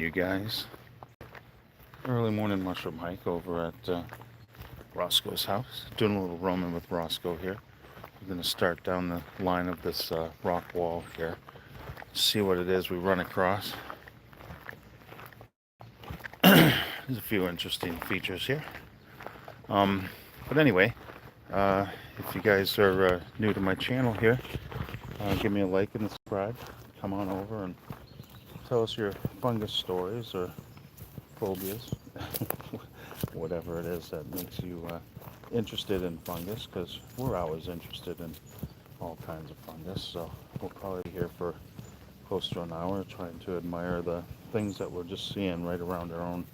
You guys, early morning mushroom hike over at Roscoe's house. Doing a little roaming with Roscoe here. We're going to start down the line of this rock wall here. See what it is we run across. There's a few interesting features here. But anyway, if you guys are new to my channel here, give me a like and subscribe. Come on over and tell us your fungus stories or phobias, whatever it is that makes you interested in fungus, because we're always interested in all kinds of fungus. So we'll probably be here for close to an hour trying to admire the things that we're just seeing right around our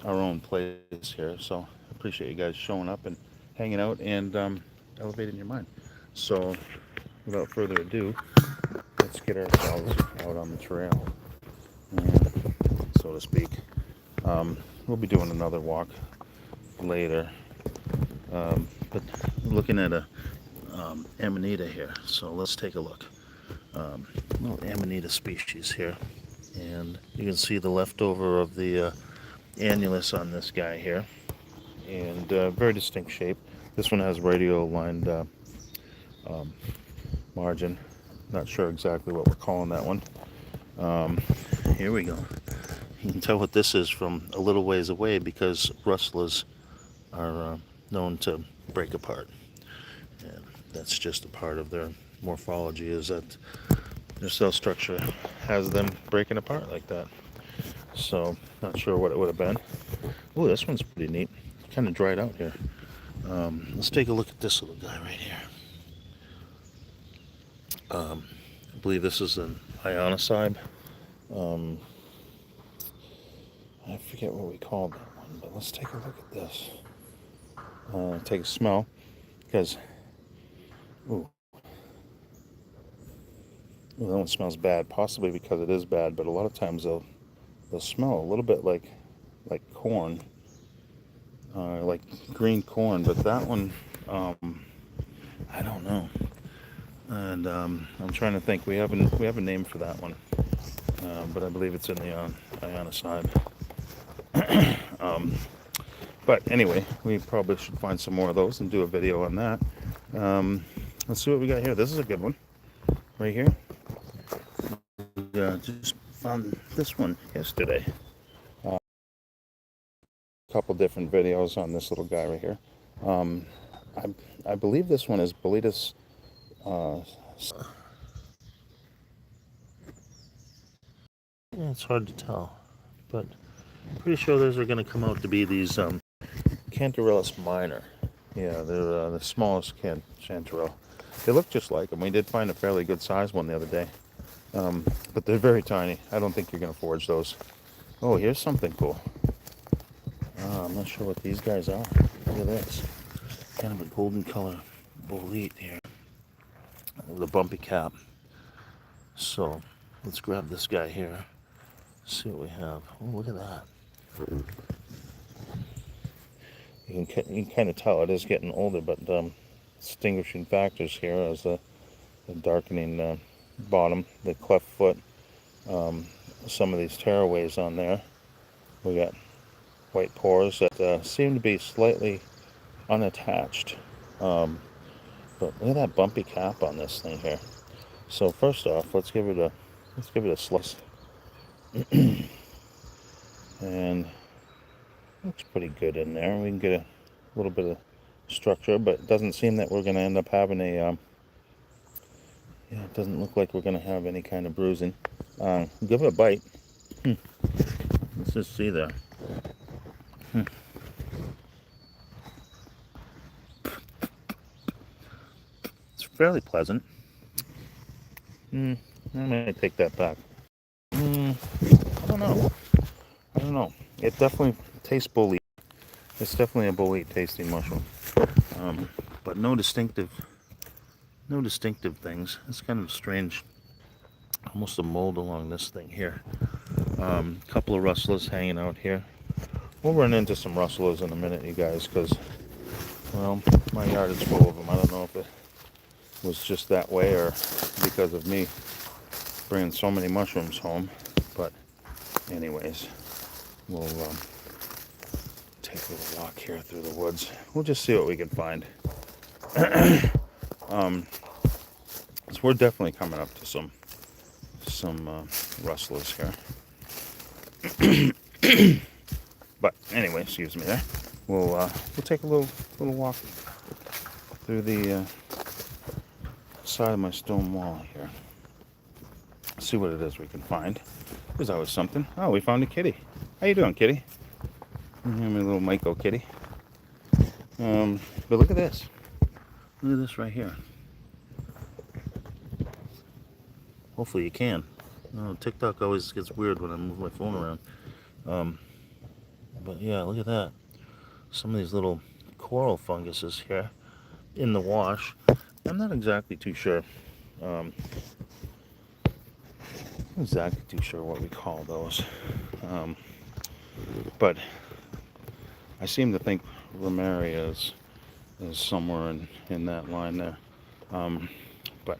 own place here. So I appreciate you guys showing up and hanging out and elevating your mind. So without further ado, let's get ourselves out on the trail, so to speak. We'll be doing another walk later, but looking at a amanita here. So let's take a look. Little amanita species here, and you can see the leftover of the annulus on this guy here, and very distinct shape. This one has radial lined margin. Not sure exactly what we're calling that one. Here we go. You can tell what this is from a little ways away because rustlers are known to break apart, and that's just a part of their morphology, is that their cell structure has them breaking apart like that. So not sure what it would have been. Oh, this one's pretty neat. It's kind of dried out here. Let's take a look at this little guy right here. I believe this is an ionocybe. I forget what we called that one, but let's take a look at this. Take a smell, because ooh, that one smells bad. Possibly because it is bad, but a lot of times they'll smell a little bit like corn, like green corn. But that one, I don't know. And I'm trying to think. We have a name for that one, but I believe it's in the ionocybe. But anyway, we probably should find some more of those and do a video on that. Let's see what we got here. This is a good one right here. Just found this one yesterday. A couple different videos on this little guy right here. I believe this one is Boletus. Yeah, it's hard to tell, but I'm pretty sure those are going to come out to be these Cantarellus minor. Yeah, they're the smallest chanterelle. They look just like them. We did find a fairly good size one the other day, but they're very tiny. I don't think you're going to forage those. Oh, here's something cool. I'm not sure what these guys are. Look at this. Kind of a golden color bolete here with a bumpy cap. So let's grab this guy here. See what we have. Oh, look at that. You can kind of tell it is getting older, but distinguishing factors here is the darkening bottom, the cleft foot, some of these tearaways on there. We got white pores that seem to be slightly unattached. But look at that bumpy cap on this thing here. So first off, let's give it a slice. And looks pretty good in there. We can get a little bit of structure, but it doesn't seem that we're going to end up having a yeah, it doesn't look like we're going to have any kind of bruising. Give it a bite. Let's just see there. It's fairly pleasant. I might take that back. I don't know. It definitely tastes bolete. It's definitely a bolete tasting mushroom, but no distinctive things. It's kind of strange, almost a mold along this thing here. Couple of rustlers hanging out here. We'll run into some rustlers in a minute, you guys, because, well, my yard is full of them. I don't know if it was just that way or because of me bringing so many mushrooms home, but anyways, we'll take a little walk here through the woods. We'll just see what we can find. So we're definitely coming up to some rustlers here. But anyway, excuse me there. We'll take a little walk through the side of my stone wall here. See what it is we can find. There's always something. Oh, we found a kitty. How you doing, kitty? My little Michael kitty. But look at this. Look at this right here. Hopefully you can. Oh, TikTok always gets weird when I move my phone around. But yeah, look at that. Some of these little coral funguses here in the wash. I'm not exactly too sure. What we call those. But I seem to think Romaria is somewhere in that line there. But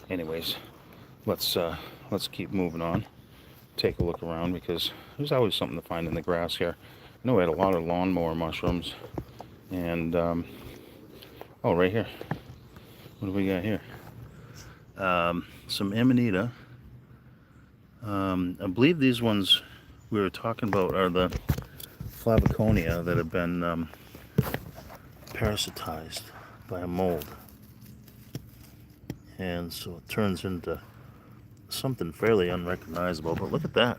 anyways, let's keep moving on. Take a look around because there's always something to find in the grass here. I know we had a lot of lawnmower mushrooms, and oh, right here. What do we got here? Some amanita. I believe these ones we were talking about are the Flavoconia that have been parasitized by a mold, and so it turns into something fairly unrecognizable. But look at that.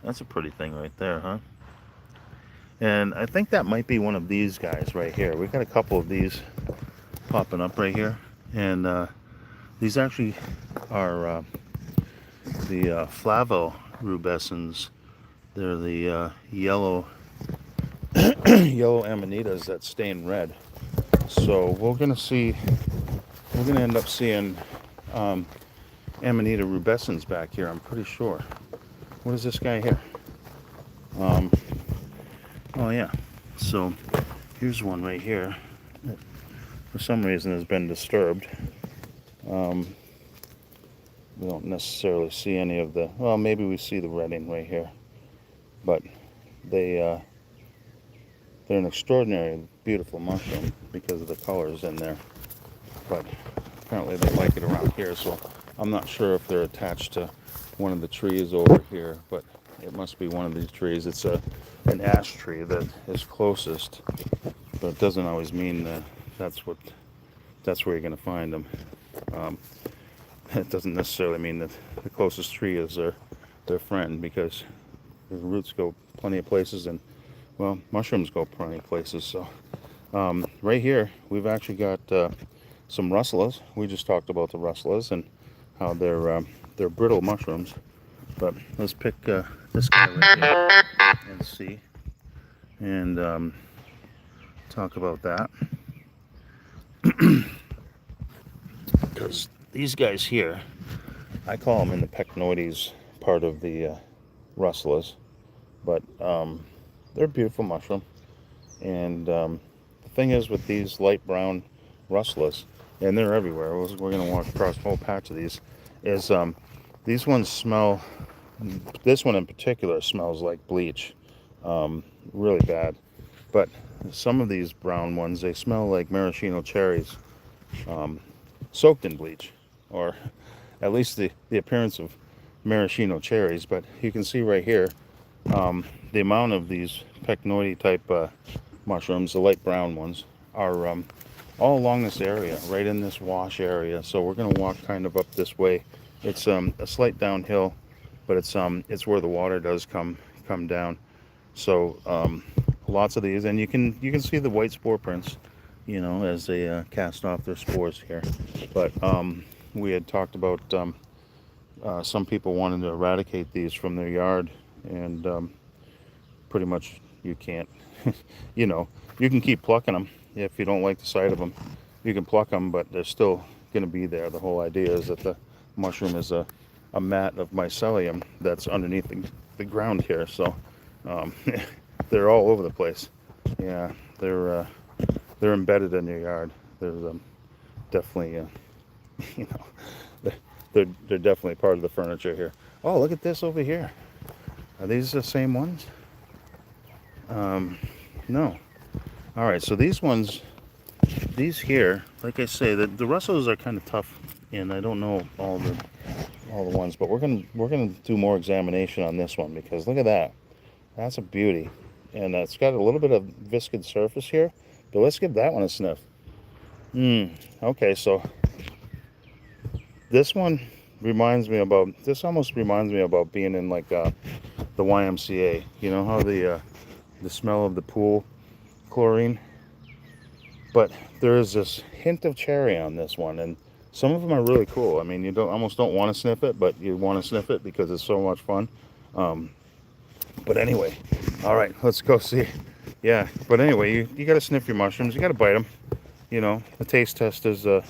That's a pretty thing right there, huh? And I think that might be one of these guys right here. We've got a couple of these popping up right here, and these actually are the flavorubescens. They're the yellow yellow amanitas that stain red. So we're gonna end up seeing Amanita rubescens back here, I'm pretty sure. What is this guy here? Oh yeah, so here's one right here that for some reason has been disturbed. We don't necessarily see any of the, well, maybe we see the redding right here, but they're an extraordinary beautiful mushroom because of the colors in there, but apparently they like it around here, so I'm not sure if they're attached to one of the trees over here, but it must be one of these trees. It's an ash tree that is closest, but it doesn't always mean that that's where you're going to find them. It doesn't necessarily mean that the closest tree is their friend, because the roots go plenty of places, and well, mushrooms go plenty of places. So right here we've actually got some rustlers. We just talked about the rustlers and how they're brittle mushrooms, but let's pick this guy right here and see, and talk about that. Because these guys here, I call them in the pectinoides part of the rustlers, but they're a beautiful mushroom. And the thing is with these light brown rustlers, and they're everywhere, we're going to walk across a whole patch of these, is these ones smell, this one in particular smells like bleach, really bad. But some of these brown ones, they smell like maraschino cherries soaked in bleach, or at least the appearance of maraschino cherries. But you can see right here the amount of these pectinoide type mushrooms, the light brown ones, are all along this area, right in this wash area. So we're going to walk kind of up this way. It's a slight downhill, but it's where the water does come down. So lots of these, and you can see the white spore prints, you know, as they cast off their spores here. But we had talked about some people wanting to eradicate these from their yard, and pretty much you can't. You know, you can keep plucking them if you don't like the sight of them. You can pluck them, but they're still going to be there. The whole idea is that the mushroom is a mat of mycelium that's underneath the ground here. So they're all over the place. Yeah, they're embedded in your yard. There's definitely, you know, they're definitely part of the furniture here. Oh, look at this over here. Are these the same ones? No. All right, so these ones, these here, like I say, the rustlers are kind of tough, and I don't know all the ones, but we're gonna do more examination on this one because look at that. That's a beauty, and it's got a little bit of viscid surface here. But let's give that one a sniff. Okay, so this one this almost reminds me about being in like the YMCA. You know how the smell of the pool chlorine, but there is this hint of cherry on this one, and some of them are really cool. I mean, you almost don't want to sniff it, but you want to sniff it because it's so much fun. But anyway, all right, let's go see. Yeah, but anyway, you got to sniff your mushrooms. You got to bite them. You know, the taste test is a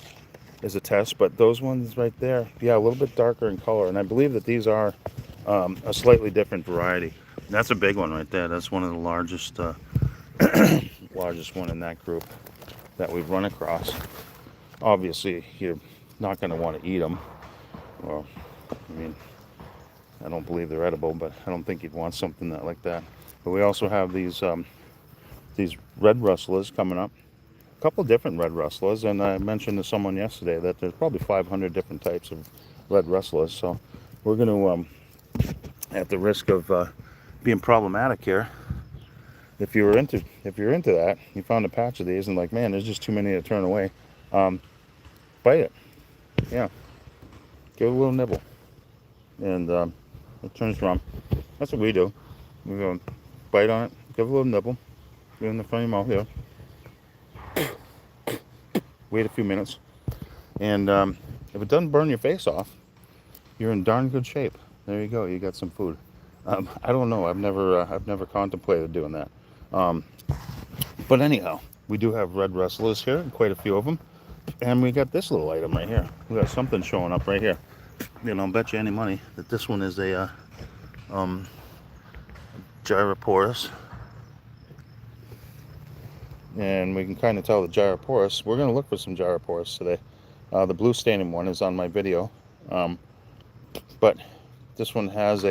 test, but those ones right there, yeah, a little bit darker in color, and I believe that these are a slightly different variety. That's a big one right there. That's one of the largest largest one in that group that we've run across. Obviously, you're not going to want to eat them. Well, I mean, I don't believe they're edible, but I don't think you'd want something like that. But we also have these red rustlers coming up. A couple different red rustlers, and I mentioned to someone yesterday that there's probably 500 different types of red rustlers. So we're going to, at the risk of being problematic here, if you're into that, you found a patch of these and like, man, there's just too many to turn away. Bite it, yeah, give it a little nibble, and it turns around. That's what we do. We go bite on it, give it a little nibble, get it in the front of your mouth here. Wait a few minutes, and if it doesn't burn your face off, you're in darn good shape. There you go. You got some food. I don't know. I've never contemplated doing that. But anyhow, we do have red rustlers here, quite a few of them, and we got this little item right here. We got something showing up right here. You know, I'll bet you any money that this one is a gyroporus. And we can kind of tell the gyroporus. We're going to look for some gyroporus today. The blue staining one is on my video, but this one has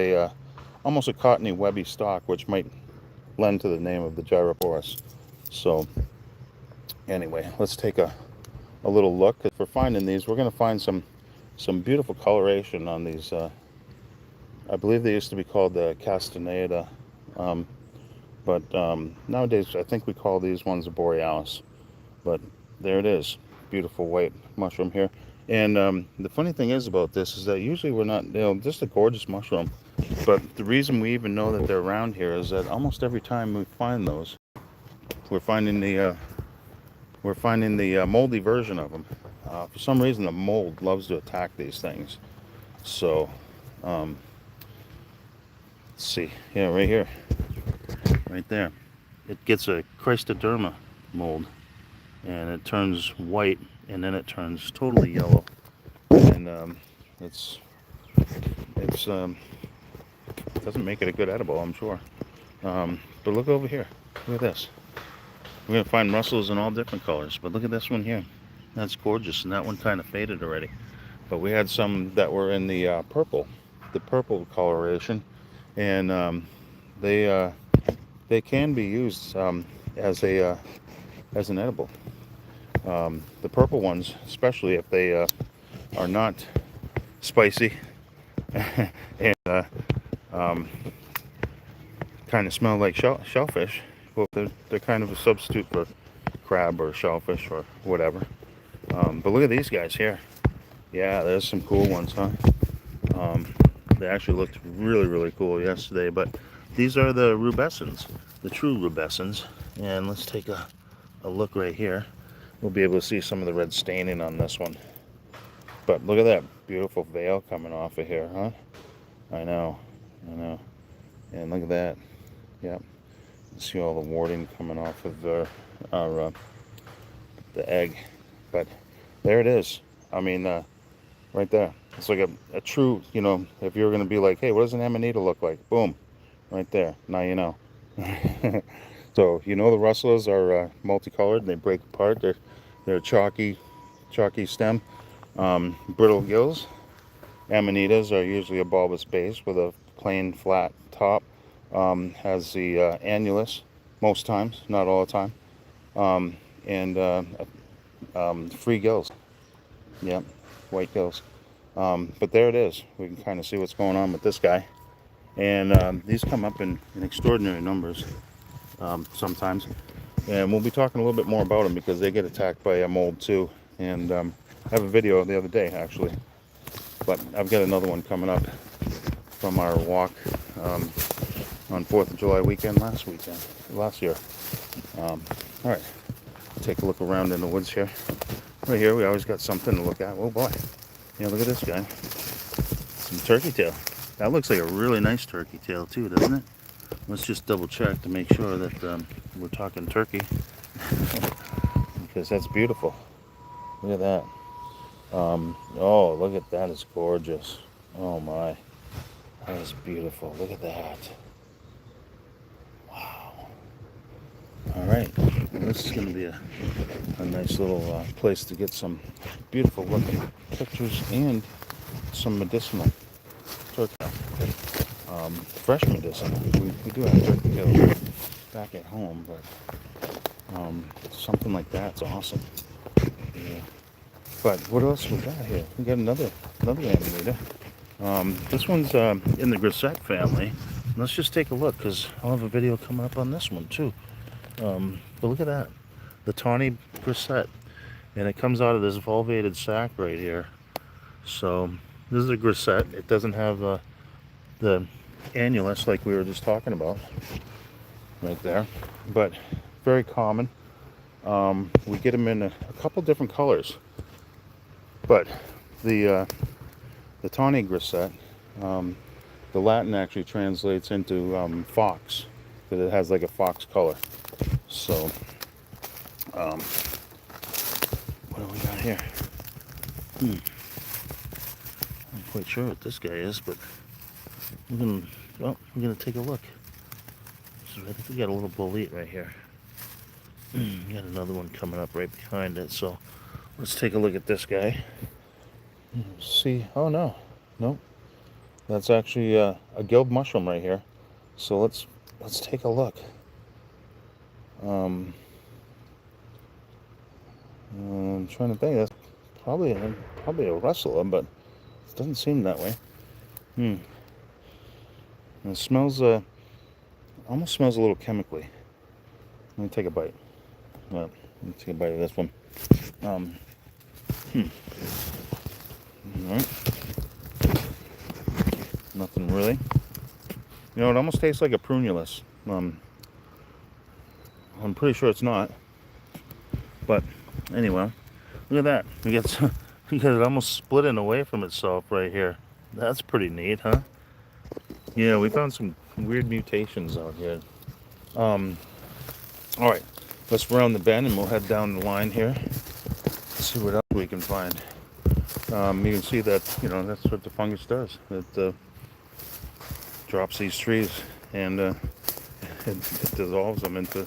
almost a cottony webby stalk, which might lend to the name of the gyroporus. So anyway, let's take a little look. If we're finding these, we're going to find some beautiful coloration on these. I believe they used to be called the castaneda. But nowadays, I think we call these ones a borealis. But there it is, beautiful white mushroom here. And the funny thing is about this is that usually we're not, just a gorgeous mushroom. But the reason we even know that they're around here is that almost every time we find those, we're finding the moldy version of them. For some reason, the mold loves to attack these things. So, let's see, yeah, right here. Right there, it gets a Christoderma mold, and it turns white, and then it turns totally yellow, and it doesn't make it a good edible, I'm sure. But look over here. Look at this. We're gonna find rustlers in all different colors, but look at this one here. That's gorgeous, and that one kind of faded already. But we had some that were in the purple coloration, and they can be used as an edible. The purple ones, especially if they are not spicy and kind of smell like shellfish. Well, they're kind of a substitute for crab or shellfish or whatever. But look at these guys here. Yeah, there's some cool ones, huh? They actually looked really cool yesterday, but these are the rubescens, the true rubescens. And let's take a look right here. We'll be able to see some of the red staining on this one. But look at that beautiful veil coming off of here, huh? I know. And look at that. Yep. See all the warding coming off of the egg. But there it is. I mean, right there. It's like a true, if you're going to be like, hey, what does an amanita look like? Boom. Right there. Now you know. So, the rustlers are multicolored and they break apart. They're chalky stem, brittle gills. Amanitas are usually a bulbous base with a plain, flat top has the annulus most times, not all the time, and free gills. Yep, white gills. But there it is. We can kind of see what's going on with this guy. And these come up in extraordinary numbers sometimes. And we'll be talking a little bit more about them because they get attacked by mold too. And I have a video the other day actually. But I've got another one coming up from our walk on 4th of July weekend last year. All right, take a look around in the woods here. Right here, we always got something to look at. Oh boy, yeah, look at this guy. Some turkey tail. That looks like a really nice turkey tail too, doesn't it? Let's just double check to make sure that we're talking turkey, because that's beautiful. Look at that. Oh, look at that, it's gorgeous. Oh my, that is beautiful. Look at that. Wow. All right, well, this is going to be a nice little place to get some beautiful looking pictures and some medicinal turkey. Fresh medicinal. We do have turkey tails back at home, but something like that's awesome. Yeah. But what else we got here? We got another animator. This one's in the grisette family. Let's just take a look because I'll have a video coming up on this one too. But look at that, the tawny grisette, and it comes out of this vulvated sac right here. So this is a grisette. It doesn't have the annulus like we were just talking about right there, but very common. We get them in a couple different colors, but the tawny grisette, the Latin actually translates into fox, because it has like a fox color. So what do we got here? I'm quite sure what this guy is, but we're gonna take a look. So I think we got a little bolete right here. We got another one coming up right behind it. So let's take a look at this guy. See? Oh no, nope. That's actually a gilled mushroom right here. So let's take a look. I'm trying to think. That's probably a rustler, but it doesn't seem that way. And it smells almost smells a little chemically. Let me take a bite. Well, let me take a bite of this one. All right. Nothing really. You know, it almost tastes like a prunulus. I'm pretty sure it's not. But anyway, look at that. We got it almost splitting away from itself right here. That's pretty neat, huh? Yeah, we found some weird mutations out here. All right, let's round the bend and we'll head down the line here. Let's see what else we can find. You can see that, you know, that's what the fungus does. It drops these trees and it dissolves them into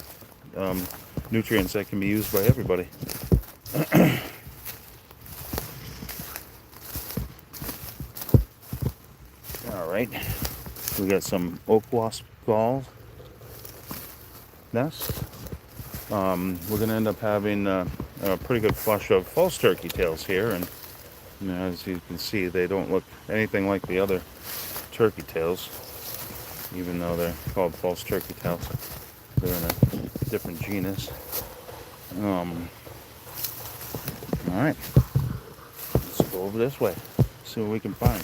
nutrients that can be used by everybody. All right, we got some oak wasp gall nests. We're going to end up having a pretty good flush of false turkey tails here, and you know, as you can see, they don't look anything like the other turkey tails, even though they're called false turkey tails. They're in a different genus. All right, let's go over this way, see what we can find.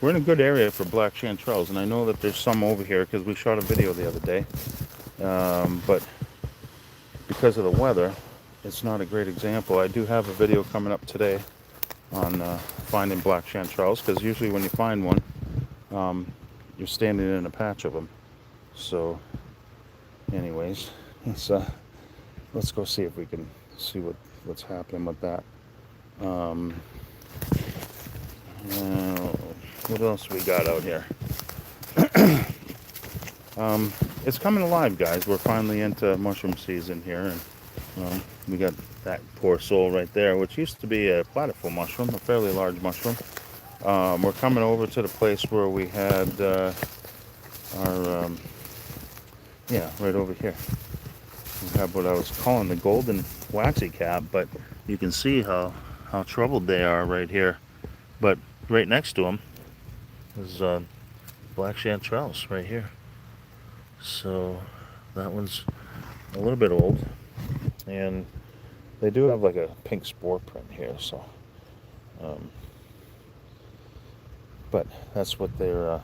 We're in a good area for black chanterelles, and I know that there's some over here because we shot a video the other day, but because of the weather, it's not a great example. I do have a video coming up today on finding black chanterelles, because usually when you find one, you're standing in a patch of them. So anyways, let's go see if we can see what's happening with that. What else we got out here? It's coming alive, guys. We're finally into mushroom season here, and we got that poor soul right there, which used to be a platypus mushroom, a fairly large mushroom. We're coming over to the place where we had our, yeah, right over here. We have what I was calling the golden waxy cap, but you can see how troubled they are right here. But right next to them is black chanterelles right here. So that one's a little bit old, and they do have like a pink spore print here. So, but that's what they're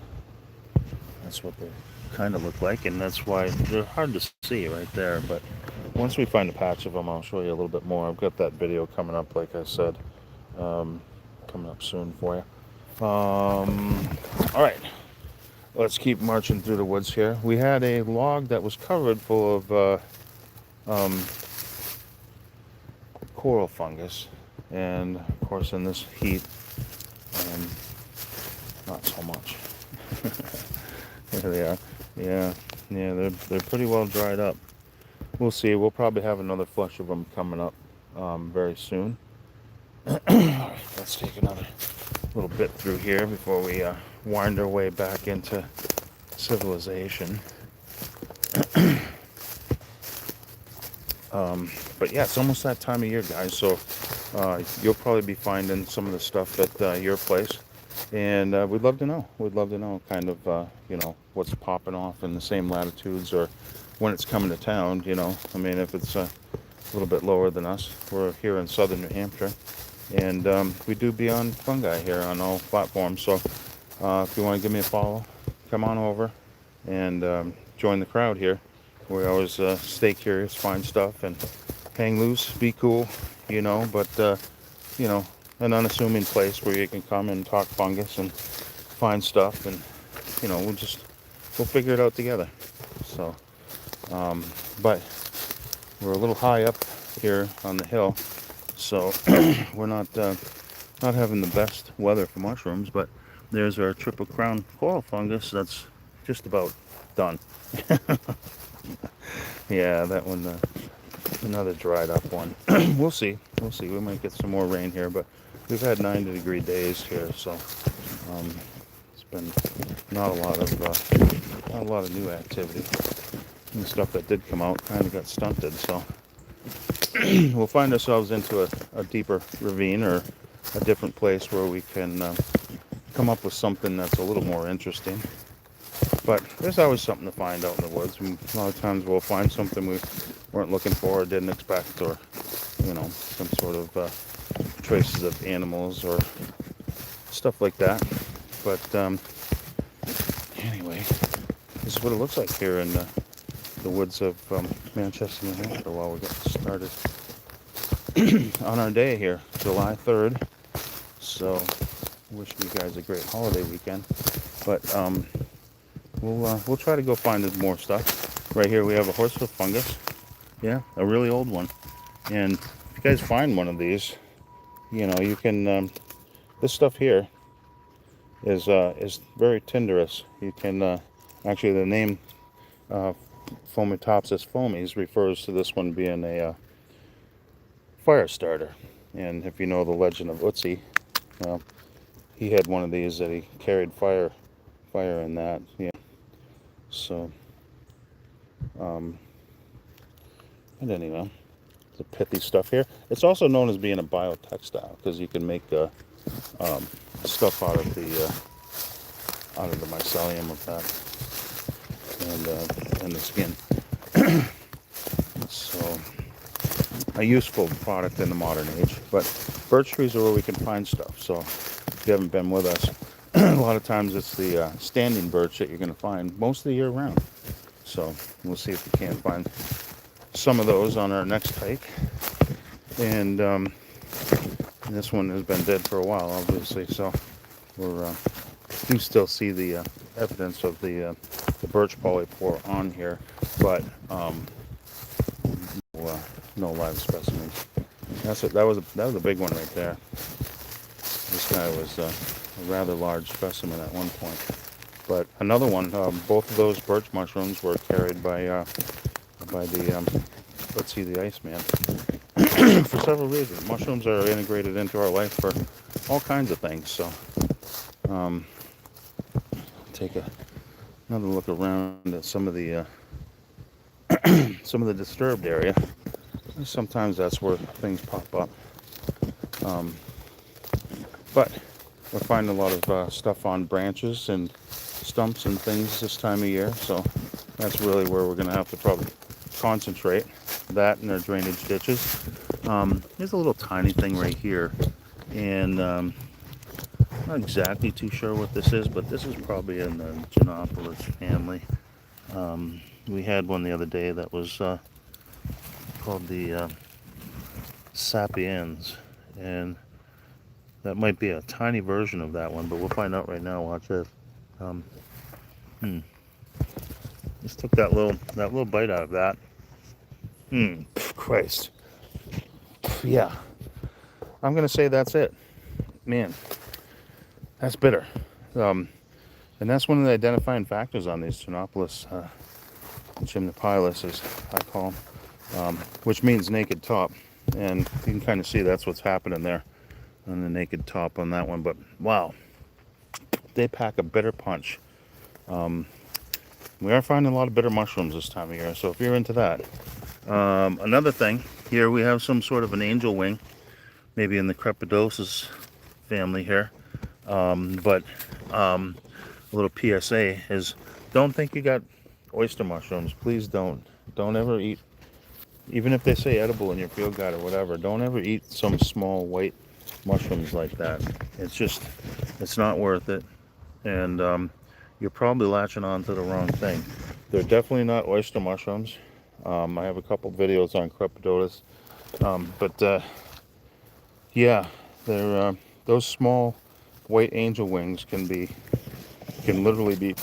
kind of look like, and that's why they're hard to see right there. But once we find a patch of them, I'll show you a little bit more. I've got that video coming up, like I said, coming up soon for you. All right, let's keep marching through the woods here. We had a log that was covered full of coral fungus, and of course in this heat, not so much. There they are. Yeah, they're pretty well dried up. We'll see. We'll probably have another flush of them coming up very soon. Let's take another little bit through here before we wind our way back into civilization. But yeah, it's almost that time of year, guys, so you'll probably be finding some of the stuff at your place, and we'd love to know kind of what's popping off in the same latitudes, or when it's coming to town. I mean, if it's a little bit lower than us. We're here in southern New Hampshire, and we do Beyond Fungi here on all platforms. So if you want to give me a follow, come on over and join the crowd here. We always stay curious, find stuff, and hang loose, be cool, but an unassuming place where you can come and talk fungus and find stuff, and we'll figure it out together. So but we're a little high up here on the hill, so we're not having the best weather for mushrooms. But there's our triple crown coral fungus that's just about done. Yeah, that one, another dried up one. We'll see. We might get some more rain here, but we've had 90-degree days here, so it's been not a lot of new activity. And the stuff that did come out kind of got stunted, so we'll find ourselves into a deeper ravine or a different place where we can come up with something that's a little more interesting. But there's always something to find out in the woods. A lot of times we'll find something we weren't looking for or didn't expect, or some sort of traces of animals or stuff like that. But anyway, this is what it looks like here in the woods of Manchester, New Hampshire, while we get started on our day here, July 3rd. So wishing you guys a great holiday weekend. But we'll try to go find more stuff. Right here we have a horseshoe fungus. Yeah, a really old one. And if you guys find one of these, you can this stuff here is very tinderous. You can actually, the name Fomitopsis fomes refers to this one being a fire starter. And if you know the legend of Utsi, well, he had one of these that he carried fire in that. Yeah. So and anyway, the pithy stuff here. It's also known as being a biotextile because you can make stuff out of the mycelium of that, and the skin. So a useful product in the modern age. But birch trees are where we can find stuff. So if you haven't been with us, a lot of times it's the standing birch that you're going to find most of the year round. So we'll see if we can't find some of those on our next hike. And this one has been dead for a while, obviously, so we're do still see the evidence of the birch polypore on here, but no live specimens. That was a big one right there. This guy was a rather large specimen at one point. But another one, both of those birch mushrooms were carried by the let's see, the Iceman. For several reasons. Mushrooms are integrated into our life for all kinds of things. So Take another look around at some of the disturbed area. Sometimes that's where things pop up. But we're finding a lot of stuff on branches and stumps and things this time of year, so that's really where we're going to have to probably concentrate. That and our drainage ditches. There's a little tiny thing right here, and I'm not exactly too sure what this is, but this is probably in the Genopolis family. We had one the other day that was called the Sapiens, and that might be a tiny version of that one, but we'll find out right now. Watch this. Just took that little bite out of that. Christ. Yeah. I'm gonna say that's it. Man, that's bitter. And that's one of the identifying factors on these Genopolis gymnopilus, as I call them, which means naked top. And you can kind of see that's what's happening there on the naked top on that one. But wow, they pack a bitter punch. We are finding a lot of bitter mushrooms this time of year, so if you're into that. Another thing, here we have some sort of an angel wing, maybe in the Crepidosis family here. But a little PSA is, don't think you got oyster mushrooms. Please don't. Don't ever eat, even if they say edible in your field guide or whatever, don't ever eat some small white mushrooms like that. It's not worth it. And you're probably latching on to the wrong thing. They're definitely not oyster mushrooms. I have a couple videos on Crepidotus. But yeah, they're those small white angel wings can literally be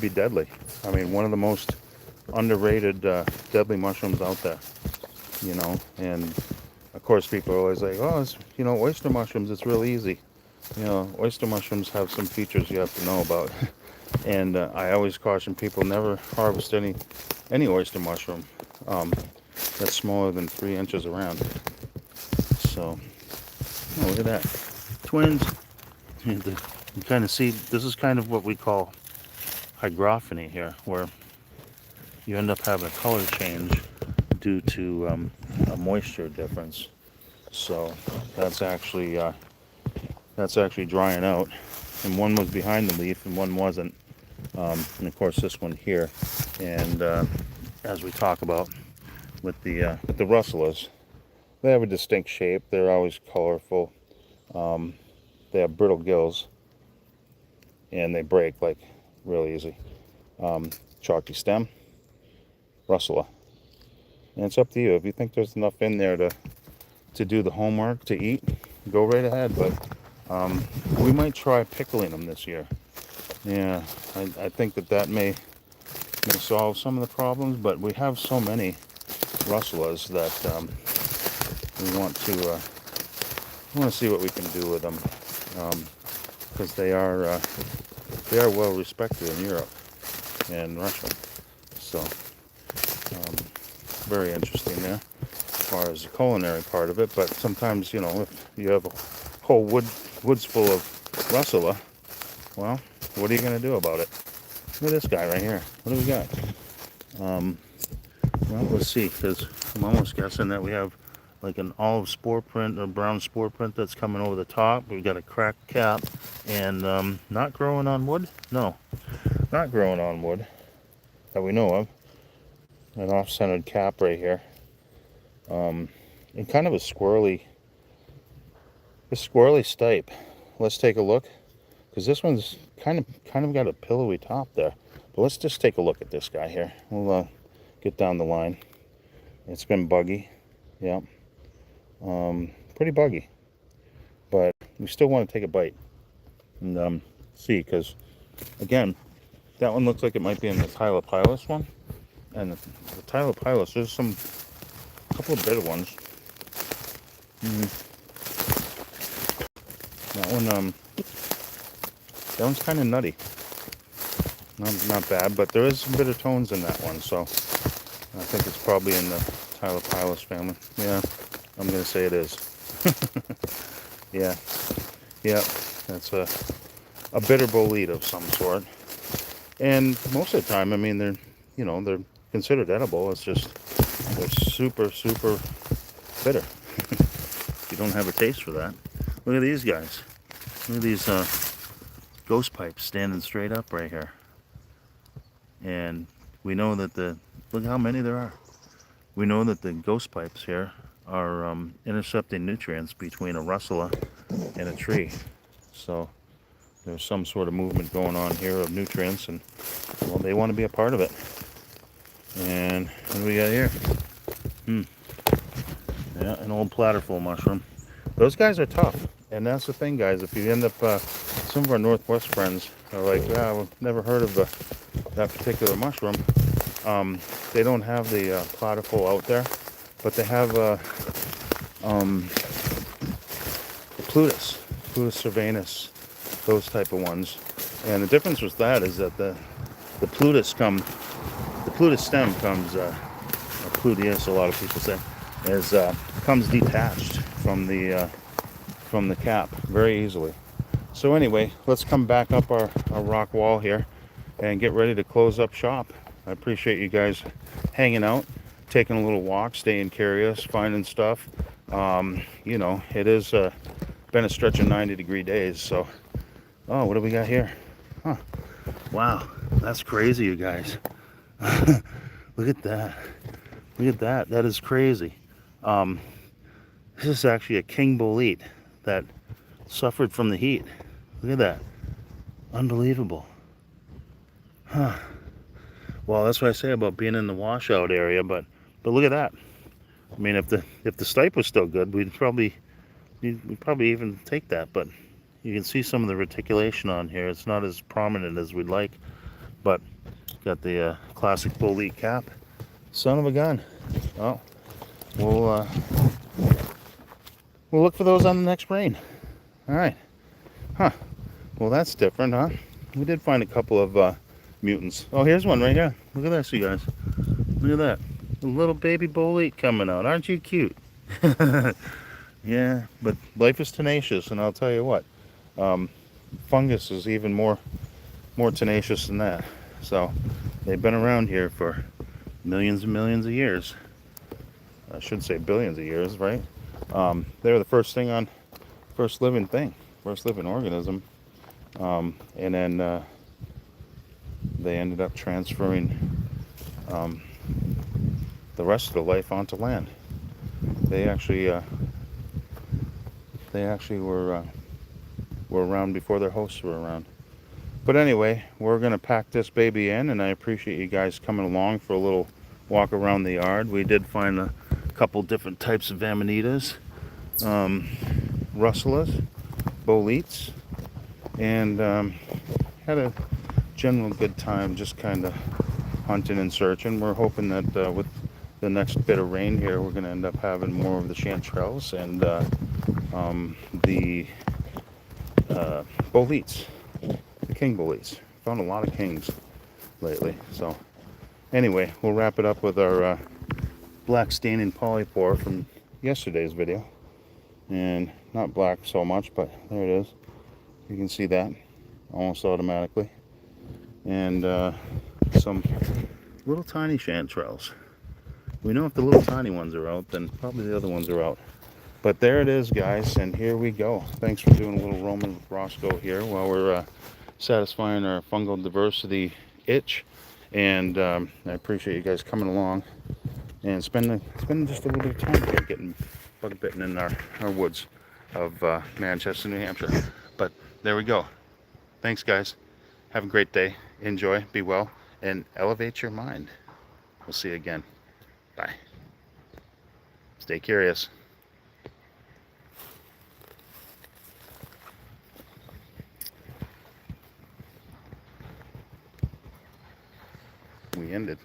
deadly. I mean, one of the most underrated deadly mushrooms out there, and of course people are always like, oh, it's, oyster mushrooms, it's real easy. Oyster mushrooms have some features you have to know about. And I always caution people, never harvest any oyster mushroom that's smaller than 3 inches around. So, oh, look at that. Twins. You kind of see, this is kind of what we call hygrophony here, where you end up having a color change due to a moisture difference. So that's actually drying out, and one was behind the leaf and one wasn't. And of course this one here, and as we talk about with the russulas, they have a distinct shape. They're always colorful. They have brittle gills, and they break like real easy. Chalky stem, russula, and it's up to you. If you think there's enough in there to do the homework, to eat, go right ahead. But we might try pickling them this year. Yeah, I think that may solve some of the problems, but we have so many russulas that we want to see what we can do with them, because they are well respected in Europe and Russia. So very interesting there as far as the culinary part of it. But sometimes, if you have a whole woods full of russula, well, what are you going to do about it? Look at this guy right here. What do we got? Well, let's see, because I'm almost guessing that we have like an olive spore print or brown spore print that's coming over the top. We've got a cracked cap, and not growing on wood? No, not growing on wood that we know of. An off-centered cap right here. And kind of a squirrely stipe. Let's take a look, because this one's kind of got a pillowy top there. But let's just take a look at this guy here. We'll get down the line. It's been buggy, yeah, pretty buggy, but we still want to take a bite and see, because again, that one looks like it might be in the Tylopilus one, and the Tylopilus, there's a couple of bitter ones. That one's kind of nutty. Not bad, but there is some bitter tones in that one, so I think it's probably in the Tylopilus family. Yeah, I'm gonna say it is. Yeah, that's a bitter bolete of some sort. And most of the time, I mean, they're considered edible. It's just they're super, super bitter. You don't have a taste for that. Look at these guys. Look at these ghost pipes standing straight up right here. And we know that look how many there are. We know that the ghost pipes here are intercepting nutrients between a russula and a tree. So there's some sort of movement going on here of nutrients, and well, they want to be a part of it. And what do we got here? Yeah, an old platterful mushroom. Those guys are tough, and that's the thing, guys. If you end up, some of our Northwest friends are like, "Ah, I've never heard of that particular mushroom." They don't have the platterful out there, but they have the Plutus sylvanus, those type of ones. And the difference with that is that the Plutus stem comes, or Pluteus, a lot of people say, comes detached from the cap very easily. So anyway, let's come back up our rock wall here and get ready to close up shop. I appreciate you guys hanging out, taking a little walk, staying curious, finding stuff. You know, it has been a stretch of 90-degree days. So, oh, what do we got here? Huh. Wow, that's crazy, you guys. Look at that. Look at that. That is crazy. This is actually a king bolete that suffered from the heat. Look at that. Unbelievable. Huh. Well, that's what I say about being in the washout area, but look at that. I mean, if the stipe was still good, we'd probably even take that. But you can see some of the reticulation on here. It's not as prominent as we'd like, but got the classic bolete cap. Son of a gun. Well, we'll look for those on the next rain. All right. Huh. Well, that's different, huh? We did find a couple of mutants. Oh, here's one right here. Look at this, you guys. Look at that. A little baby bolete coming out. Aren't you cute? Yeah, but life is tenacious, and I'll tell you what. Fungus is even more tenacious than that. So they've been around here for millions and millions of years. I should say billions of years, right? They were the first living organism, and then they ended up transferring the rest of the life onto land. They actually were around before their hosts were around. But anyway, we're gonna pack this baby in, and I appreciate you guys coming along for a little walk around the yard. We did find a couple different types of amanitas, russulas, boletes, and had a general good time just kind of hunting and searching. We're hoping that with the next bit of rain here, we're going to end up having more of the chanterelles and the boletes, the king boletes. Found a lot of kings lately. So anyway, we'll wrap it up with our black staining polypore from yesterday's video. And not black so much, but there it is. You can see that almost automatically. And some little tiny chanterelles. We know if the little tiny ones are out, then probably the other ones are out. But there it is, guys, and here we go. Thanks for doing a little roaming with Roscoe here while we're satisfying our fungal diversity itch. And I appreciate you guys coming along and spending just a little bit of time here getting bug bitten in our woods of Manchester, New Hampshire. But there we go. Thanks, guys. Have a great day. Enjoy, be well, and elevate your mind. We'll see you again. Bye. Stay curious. We ended.